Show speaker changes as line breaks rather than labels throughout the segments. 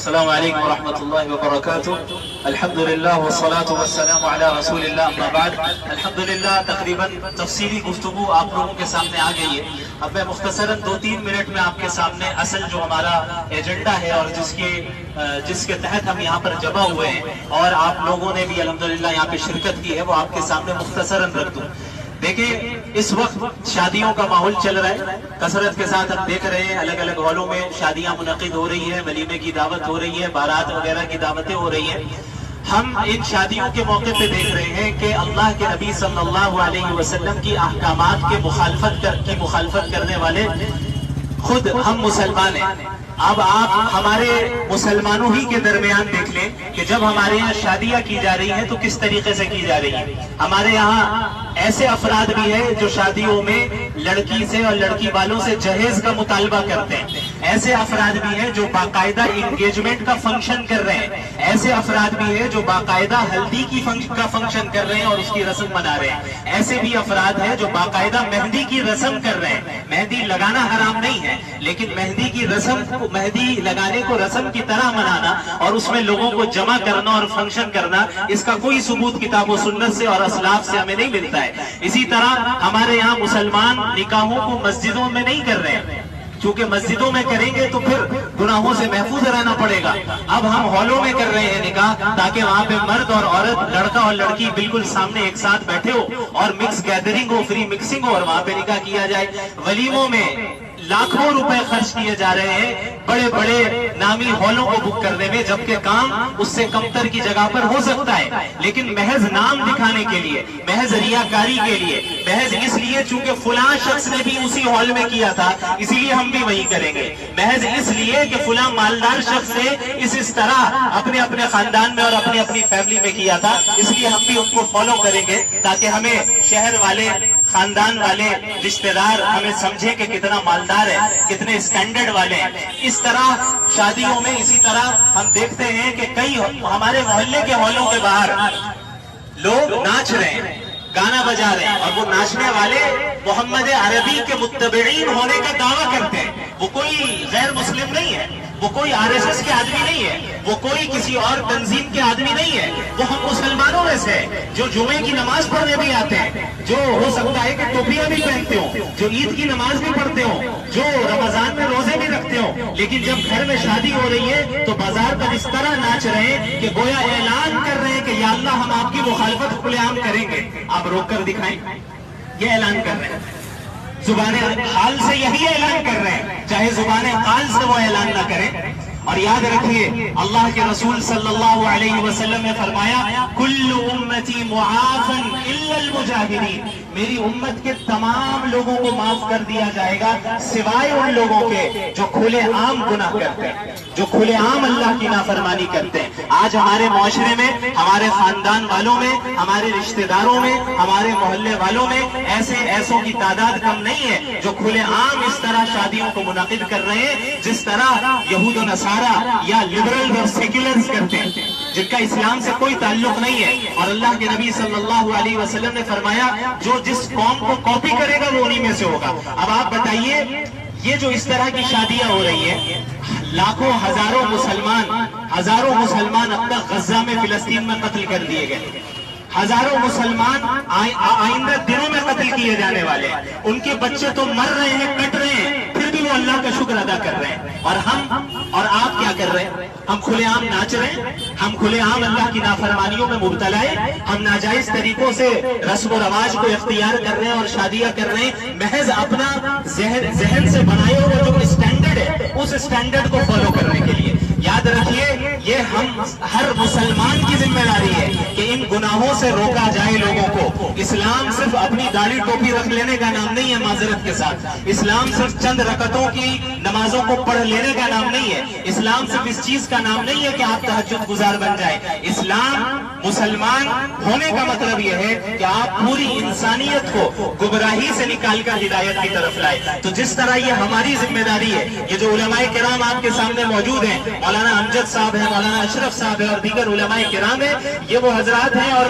السلام علیکم ورحمۃ اللہ وبرکاتہ. الحمدللہ والصلاة والسلام علی رسول اللہ اما بعد. الحمدللہ تقریباً تفصیلی گفتگو آپ لوگوں کے سامنے آ گئی ہے. اب میں مختصراً 2-3 منٹ میں آپ کے سامنے اصل جو ہمارا ایجنڈا ہے اور جس کے تحت ہم یہاں پر جمع ہوئے ہیں اور آپ لوگوں نے بھی الحمدللہ یہاں پہ شرکت کی ہے وہ آپ کے سامنے مختصراً رکھ دوں. دیکھیں اس وقت شادیوں کا ماحول چل رہا ہے کثرت کے ساتھ. ہم دیکھ رہے ہیں الگ الگ ہالوں میں شادیاں منعقد ہو رہی ہیں, ولیمے کی دعوت ہو رہی ہے, بارات وغیرہ کی دعوتیں ہو رہی ہیں. ہم ان شادیوں کے موقع پہ دیکھ رہے ہیں کہ اللہ کے نبی صلی اللہ علیہ وسلم کی احکامات کی مخالفت کرنے والے خود ہم مسلمان ہیں. اب آپ ہمارے مسلمانوں ہی کے درمیان دیکھ لیں کہ جب ہمارے یہاں شادیاں کی جا رہی ہیں تو کس طریقے سے کی جا رہی ہیں. ہمارے یہاں ایسے افراد بھی ہیں جو شادیوں میں لڑکی سے اور لڑکی والوں سے جہیز کا مطالبہ کرتے ہیں. ایسے افراد بھی ہیں جو باقاعدہ انگیجمنٹ کا فنکشن کر رہے ہیں. ایسے افراد بھی ہیں جو باقاعدہ ہلدی کا فنکشن کر رہے ہیں اور اس کی رسم منا رہے ہیں. ایسے بھی افراد ہیں جو باقاعدہ مہندی کی رسم کر رہے ہیں. مہندی لگانا حرام نہیں ہے لیکن مہندی لگانے کو رسم کی طرح منانا اور اس میں لوگوں کو جمع کرنا اور فنکشن کرنا, اس کا کوئی ثبوت کتاب و سنت سے اور اسلاف سے ہمیں نہیں ملتا ہے. اسی طرح ہمارے یہاں مسلمان نکاحوں کو مسجدوں میں نہیں کر رہے ہیں کیونکہ مسجدوں میں کریں گے تو پھر گناہوں سے محفوظ رہنا پڑے گا. اب ہم ہالوں میں کر رہے ہیں نکاح تاکہ وہاں پہ مرد اور عورت, لڑکا اور لڑکی بالکل سامنے ایک ساتھ بیٹھے ہو اور مکس گیدرنگ ہو, فری مکسنگ ہو اور وہاں پہ نکاح کیا جائے. ولیموں میں لاکھوں روپے خرچ کیے جا رہے ہیں بڑے بڑے نامی ہالوں کو بک کرنے میں, جبکہ کام اس سے کمتر کی جگہ پر ہو سکتا ہے. لیکن محض نام دکھانے کے لیے, محض ریاکاری کے لیے, محض اس لیے چونکہ فلاں شخص نے بھی اسی ہال میں کیا تھا اسی لیے ہم بھی وہی کریں گے, محض اس لیے کہ فلاں مالدار شخص نے اس طرح اپنے خاندان میں اور اپنی فیملی میں کیا تھا اس لیے ہم بھی ان کو فالو کریں گے تاکہ ہمیں شہر والے, خاندان والے, رشتہ دار ہمیں سمجھیں کہ کتنا مالدار ہے, کتنے اسٹینڈرڈ والے ہیں. اس طرح شادیوں میں اسی طرح ہم دیکھتے ہیں کہ کئی ہمارے محلے کے ہالوں کے باہر لوگ ناچ رہے ہیں, گانا بجا رہے ہیں اور وہ ناچنے والے محمد عربی کے متبعین ہونے کا دعویٰ کرتے ہیں. وہ کوئی غیر مسلم نہیں ہے, وہ کوئی RSS کے آدمی نہیں ہے, وہ کوئی کسی اور تنظیم کے آدمی نہیں ہے, وہ ہم مسلمانوں میں سے جو جمعے کی نماز پڑھنے بھی آتے ہیں, جو ہو سکتا ہے کہ ٹوپیاں بھی پہنتے ہوں, جو عید کی نماز بھی پڑھتے ہوں, جو رمضان میں روزے بھی رکھتے ہوں, لیکن جب گھر میں شادی ہو رہی ہے تو بازار پر اس طرح ناچ رہے ہیں کہ گویا اعلان کر رہے ہیں کہ یا اللہ ہم آپ کی مخالفت کھلے عام کریں گے, آپ روک کر دکھائیں. یہ اعلان کر رہے ہیں, زبان حال سے یہی اعلان کر رہے ہیں, چاہے زبان قال سے وہ اعلان نہ کریں. اور یاد رکھیے اللہ کے رسول صلی اللہ علیہ وسلم نے فرمایا کل امتی معافا الا المجاہرین, میری امت کے تمام لوگوں کو معاف کر دیا جائے گا سوائے ان لوگوں کے جو کھلے عام گناہ کرتے ہیں, جو کھلے عام اللہ کی نافرمانی کرتے ہیں. آج ہمارے معاشرے میں, ہمارے خاندان والوں میں, ہمارے رشتہ داروں میں, ہمارے محلے والوں میں ایسوں کی تعداد کم نہیں ہے جو کھلے عام اس طرح شادیوں کو منعقد کر رہے ہیں جس طرح یہود و نصارہ یا لبرل اور سیکولرز کرتے ہیں, جن کا اسلام سے کوئی تعلق نہیں ہے. اور اللہ کے نبی صلی اللہ علیہ وسلم نے فرمایا جو جس قوم کو کاپی کرے گا وہ انہی میں سے ہوگا. اب آپ بتائیے یہ جو اس طرح کی شادیاں ہو رہی ہیں, لاکھوں ہزاروں مسلمان اب تک غزہ میں, فلسطین میں قتل کر دیے گئے, ہزاروں مسلمان آئندہ دنوں میں قتل کیے جانے والے ہیں, ان کے بچے تو مر رہے ہیں, کٹ رہے ہیں, پھر بھی وہ اللہ کا شکر ادا کر رہے ہیں. اور ہم اور آپ کیا کر رہے ہیں؟ ہم کھلے عام ناچ رہے ہیں, ہم کھلے عام اللہ کی نافرمانیوں میں مبتلا ہیں, ہم ناجائز طریقوں سے رسم و رواج کو اختیار کر رہے ہیں اور شادیاں کر رہے ہیں محض اپنا ذہن سے بنائے ہوئے جو اسٹینڈرڈ ہے اس اسٹینڈرڈ کو فالو کرنے کے لیے. یاد رکھیے یہ ہم ہر مسلمان کی ذمہ داری ہے کہ ان گناہوں سے روکا جائے لوگوں کو. اسلام صرف اپنی داڑھی ٹوپی رکھ لینے کا نام نہیں ہے, معذرت کے ساتھ اسلام صرف چند رکعتوں کی نمازوں کو پڑھ لینے کا نام نہیں ہے, اسلام صرف اس چیز کا نام نہیں ہے کہ آپ تہجد گزار بن جائیں. اسلام مسلمان ہونے کا مطلب یہ ہے کہ آپ پوری انسانیت کو گمراہی سے نکال کر ہدایت کی طرف لائے. تو جس طرح یہ ہماری ذمہ داری ہے, یہ جو علماء کرام آپ کے سامنے موجود ہیں, مولانا امجد صاحب ہیں, مولانا اشرف صاحب ہیں اور دیگر علماء کرام ہیں, یہ وہ حضرات ہیں اور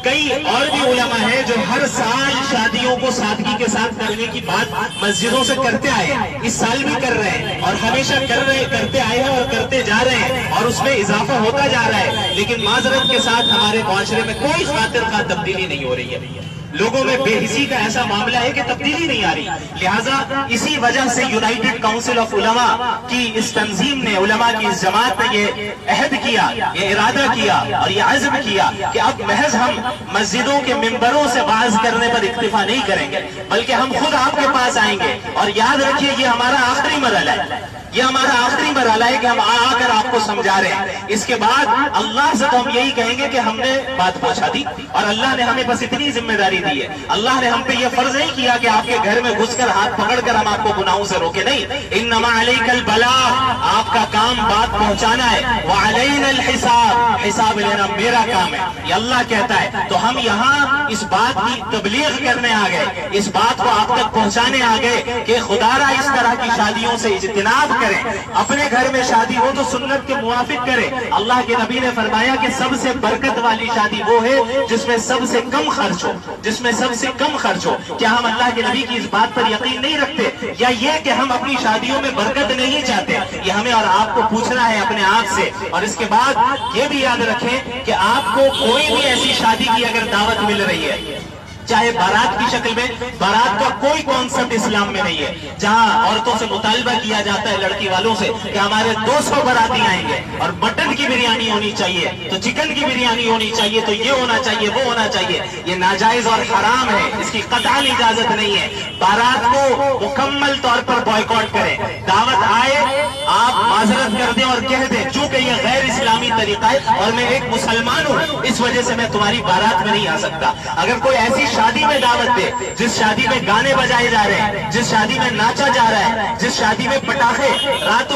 کئی اور بھی علماء ہیں جو ہر سال شادیوں کو سادگی کے ساتھ کرنے کی بات مسجدوں سے کرتے آئے, اس سال بھی کر رہے ہیں اور ہمیشہ کرتے آئے ہیں اور کرتے جا رہے ہیں. اور اس میں اضافہ ہوتا جا رہا ہے، لیکن معذرت کے ساتھ ہمارے معاشرے میں کوئی خاطر خواہ تبدیلی نہیں ہو رہی ہے، لوگوں میں بے حسی کا ایسا معاملہ ہے کہ تبدیلی نہیں آ رہی. لہٰذا اسی وجہ سے یونائٹڈ کاؤنسل آف علماء کی اس تنظیم نے، علماء کی اس جماعت نے یہ عہد کیا، یہ ارادہ کیا اور یہ عزم کیا کہ اب محض ہم مسجدوں کے ممبروں سے وعظ کرنے پر اکتفا نہیں کریں گے، بلکہ ہم خود آپ کے پاس آئیں گے. اور یاد رکھیے یہ ہمارا آخری مرحلہ ہے، یہ ہمارا آخری مرحلہ ہے کہ ہم آ کر آپ کو سمجھا رہے ہیں. اس کے بعد اللہ سے تو ہم یہی کہیں گے کہ ہم نے بات پہنچا دی، اور اللہ نے ہمیں بس اتنی ذمہ داری دی ہے. اللہ نے ہم پہ یہ فرض نہیں کیا کہ آپ کے گھر میں گھس کر ہاتھ پکڑ کر ہم آپ کو گناہوں سے روکے، نہیں. انما علیک البلاغ، آپ کا کام بات پہنچانا ہے. وعلینا الحساب، حساب لینا میرا کام ہے، یہ اللہ کہتا ہے. تو ہم یہاں اس بات کی تبلیغ کرنے آ گئے، اس بات کو آپ تک پہنچانے آ گئے کہ خدا را اس طرح کی شادیوں سے اجتناب کریں. اپنے گھر میں شادی ہو تو سنت کے موافق کریں. اللہ کے نبی نے فرمایا کہ سب سے برکت والی شادی وہ ہے جس میں سب سے کم خرچ ہو، جس میں سب سے کم خرچ ہو. کیا ہم اللہ کے نبی کی اس بات پر یقین نہیں رکھتے، یا یہ کہ ہم اپنی شادیوں میں برکت نہیں چاہتے؟ یہ ہمیں اور آپ کو پوچھنا ہے اپنے آپ سے. اور اس کے بعد یہ بھی یاد رکھیں کہ آپ کو کوئی بھی ایسی شادی کی اگر دعوت مل رہی ہے، چاہے بارات کی شکل میں، بارات کا کوئی کانسیپٹ اسلام میں نہیں ہے، جہاں عورتوں سے مطالبہ کیا جاتا ہے لڑکی والوں سے کہ ہمارے 200 باراتی آئیں گے اور مٹن کی بریانی ہونی چاہیے، تو چکن کی بریانی ہونی چاہیے، تو یہ ہونا چاہیے، وہ ہونا چاہیے. یہ ناجائز اور حرام ہے، اس کی قطعاً اجازت نہیں ہے. بارات کو مکمل طور پر بائیکاٹ کریں. دعوت آئے آپ معذرت کر دیں اور کہہ دیں چونکہ یہ غیر اسلامی طریقہ ہے اور میں ایک مسلمان ہوں، اس وجہ سے میں تمہاری بارات میں نہیں آ سکتا. اگر کوئی ایسی شادی میں دعوت دے جس شادی میں گانے بجائے جا رہے ہیں، جس شادی میں ناچا جا رہا ہے، جس شادی میں پٹاخے رات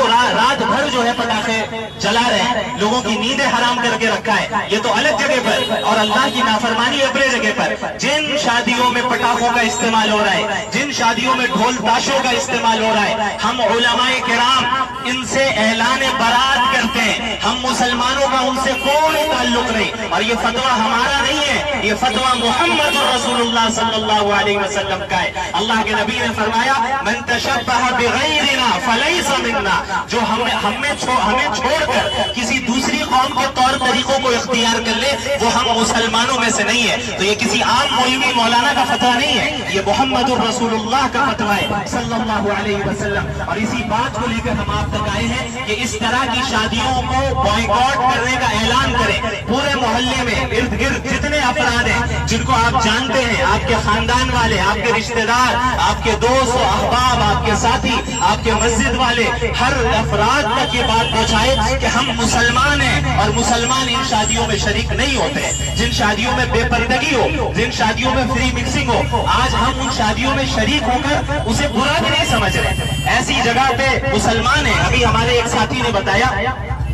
بھر جو ہے پٹاخے جلا رہے ہیں، لوگوں کی نیندیں حرام کر کے رکھا ہے، یہ تو الگ جگہ پر، اور اللہ کی نافرمانی اپنے جگہ پر. جن شادیوں میں پٹاخوں کا استعمال ہو رہا ہے، جن شادیوں میں ڈھول تاشوں کا استعمال ہو رہا ہے، ہم علماء کرام ان سے اعلان برات کرتے ہیں. ہم مسلمانوں کا ان سے کوئی تعلق نہیں، اور یہ فتویٰ ہمارا نہیں ہے، یہ فتویٰ محمد رسول اللہ صلی اللہ علیہ وسلم کا ہے. اللہ کے نبی نے فرمایا من تشبہ بغیرنا فلیس منا، جو ہمیں چھوڑ کر کسی دوسری قوم کے طور طریقوں کو اختیار کر لے وہ ہم مسلمانوں میں سے نہیں ہے. تو یہ کسی عام مولوی مولانا کا فتویٰ نہیں ہے، یہ محمد رسول اللہ کا فتویٰ ہے صلی اللہ علیہ وسلم. اور اسی بات کو لے کر ہم آپ تک آئے ہیں کہ اس طرح کی شادیوں کو بائیکاٹ کرنے کا اعلان کریں. پورے محلے میں ارد گرد جتنے افراد ہیں جن کو آپ جانتے ہیں، آپ کے خاندان والے، آپ کے رشتہ دار، آپ کے دوست و احباب، آپ کے ساتھی، آپ کے مسجد والے، ہر افراد تک یہ بات پہنچائے کہ ہم مسلمان ہیں اور مسلمان ان شادیوں میں شریک نہیں ہوتے. جن شادیوں میں بے پردگی ہو، جن شادیوں میں فری مکسنگ ہو، آج ہم ان شادیوں میں شریک ہو کر اسے برا بھی نہیں سمجھ رہے. ایسی جگہ پہ مسلمان ہیں. ابھی ہمارے ایک ساتھی نے بتایا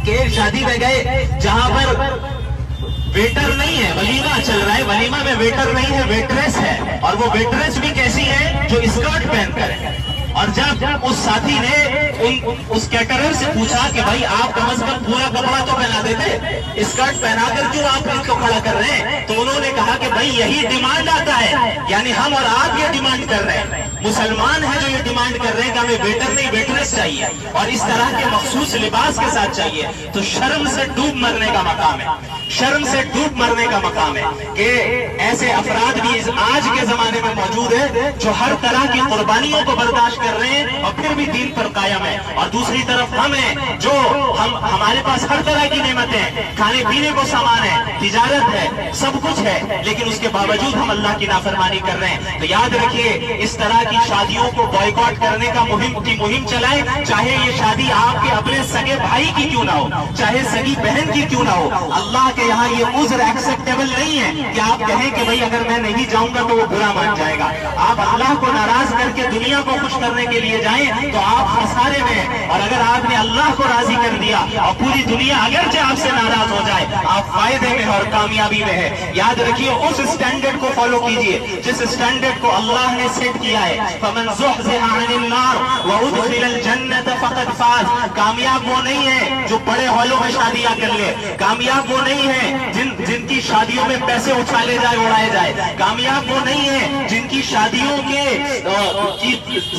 کہ ایک شادی میں گئے جہاں پر ویٹر نہیں ہے، ولیمہ چل رہا ہے، ولیمہ میں ویٹر نہیں ہے، ویٹریس ہے، اور وہ ویٹریس بھی کیسی ہے جو اسکرٹ پہن کر ہے. اور جب اس ساتھی نے اس کیٹرر سے پوچھا کہ بھائی آپ کم از کم پورا کپڑا تو پہنا دیتے، اسکرٹ پہنا کر کیوں آپ اس کو کھڑا کر رہے ہیں؟ تو انہوں نے کہا کہ بھائی یہی ڈیمانڈ آتا ہے، یعنی ہم اور آپ یہ ڈیمانڈ کر رہے ہیں، مسلمان ہیں جو یہ ڈیمانڈ کر رہے ہیں کہ ہمیں ویٹر نہیں ویٹریس چاہیے اور اس طرح کے مخصوص لباس کے ساتھ چاہیے. تو شرم سے ڈوب مرنے کا مقام ہے، شرم سے ڈوب مرنے کا مقام ہے کہ ایسے افراد بھی آج کے زمانے میں موجود ہیں جو ہر طرح کی قربانیوں کو برداشت کر رہے ہیں اور پھر بھی دین پر قائم ہے. اور دوسری طرف ہم ہیں جو ہمارے پاس ہر طرح کی نعمتیں ہیں، کھانے پینے کو سامان ہے، تجارت ہے، سب کچھ ہے، لیکن اس کے باوجود ہم اللہ کی نافرمانی کر رہے ہیں. تو یاد رکھیے اس طرح کی شادیوں کو بائیکاٹ کرنے کا مہم چلائیں، چاہے یہ شادی آپ کے اپنے سگے بھائی کی کیوں نہ ہو، چاہے سگی بہن کی کیوں نہ ہو. اللہ کے یہاں یہ عذر ایکسیپٹیبل نہیں ہے کہ آپ کہیں کہ بھائی اگر میں نہیں جاؤں گا تو وہ برا مان جائے گا. آپ اللہ کو ناراض کر کے دنیا کو خوش کرنے کے لیے جائیں تو آپ خسارے میں ہیں. اور اگر آپ نے اللہ کو راضی کر دیا اور پوری دنیا اگرچہ آپ سے ناراض
نجات ہو جائے، آپ فائدے میں اور کامیابی میں ہے۔ یاد رکھیے اس اسٹینڈرڈ کو فالو کیجئے جس اسٹینڈرڈ کو اللہ نے سیٹ کیا ہے۔ فَمَنْ زُحْزِحَ عَنِ النَّارِ وَأُدْخِلَ الْجَنَّةَ فَقَدْ فَازَ۔ کامیاب وہ نہیں ہے جو بڑے ہالوں میں شادیاں کر لے، کامیاب وہ نہیں ہے جن کی شادیوں میں پیسے اچھالے جائے اڑائے جائے، کامیاب وہ نہیں ہے جن کی شادیوں کے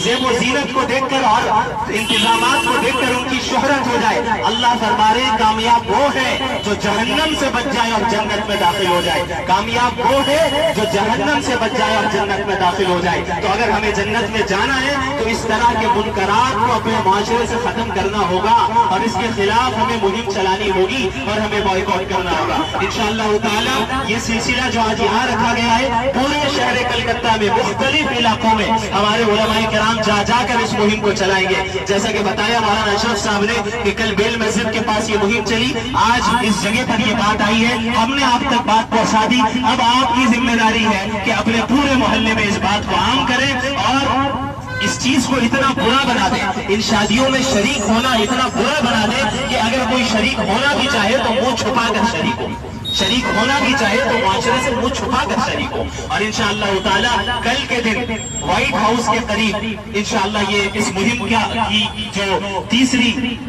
زیب و زینت کو دیکھ کر اور انتظامات کو دیکھ کر ان کی شہرت ہو جائے۔ اللہ فرما رہے ہیں کامیاب وہ ہے جو جہنم سے بچ جائے اور جنت میں داخل ہو جائے، کامیاب وہ ہے جو جہنم سے بچ جائے اور جنت میں داخل ہو جائے۔ تو اگر ہمیں جنت میں جانا ہے تو اس طرح کے منکرات کو اپنے معاشرے سے ختم کرنا ہوگا اور اس کے خلاف ہمیں مہم چلانی ہوگی اور ہمیں بائیکاٹ کرنا ہوگا انشاءاللہ تعالی۔ یہ سلسلہ جو آج یہاں رکھا گیا ہے پورے شہر کلکتہ میں مختلف علاقوں میں ہمارے علماء کرام جا کر اس مہم کو چلائیں گے۔ جیسا کہ بتایا مولانا اشرف صاحب نے کہ کل بیل مسجد کے پاس یہ مہم چلی، آج اس جگہ پر یہ بات آئی ہے، ہم نے آپ تک بات پہنچا دی۔ اب آپ کی ذمہ داری ہے کہ اپنے پورے محلے میں اس بات کو عام کریں اور اس چیز کو اتنا برا بنا دیں، ان شادیوں میں شریک ہونا اتنا برا بنا دیں کہ اگر کوئی شریک ہونا بھی چاہے تو منہ چھپا کر شریک ہو، شریک ہونا بھی چاہے تو معاشرے سے منہ چھپا کر شریک ہو۔ اور انشاءاللہ تعالی کل کے دن وائٹ ہاؤس کے قریب انشاءاللہ یہ اس مہم کی جو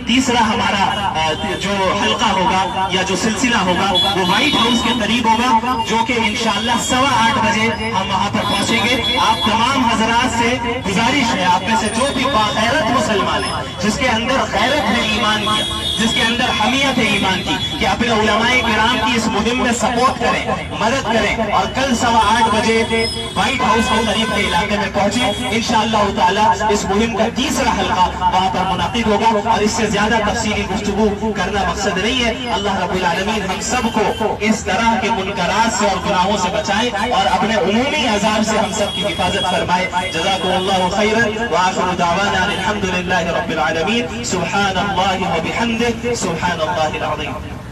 تیسرا ہمارا جو حلقہ ہوگا یا جو سلسلہ ہوگا وہ وائٹ ہاؤس کے قریب ہوگا، جو کہ انشاءاللہ 8:15 بجے ہم وہاں پر پہنچیں گے۔ آپ تمام حضرات سے گزارش ہے، آپ میں سے جو بھی باغیرت مسلمان ہے، جس کے اندر غیرت ہے ایمان کی، جس کے اندر حمیت ہے ایمان کی، کہ اپنے علماء کرام کی اس مہم میں سپورٹ کریں، مدد کریں اور کل 8:15 بجے وائٹ ہاؤس کے قریب کے علاقے میں پہنچیں۔ انشاءاللہ تعالی اس مہم کا تیسرا حلقہ وہاں پر منعقد ہوگا اور اس سے زیادہ تفصیلی گفتگو کرنا مقصد نہیں ہے۔ اللہ رب العالمین ہم سب کو اس طرح کے منکرات سے اور گناہوں سے بچائے اور اپنے عمومی عذاب سے ہم سب کی حفاظت فرمائے۔ جزاکم اللہ خیرا وآخر دعوانا الحمد للہ رب العالمین۔ سبحان اللہ وبحمدہ، سبحان اللہ العظیم۔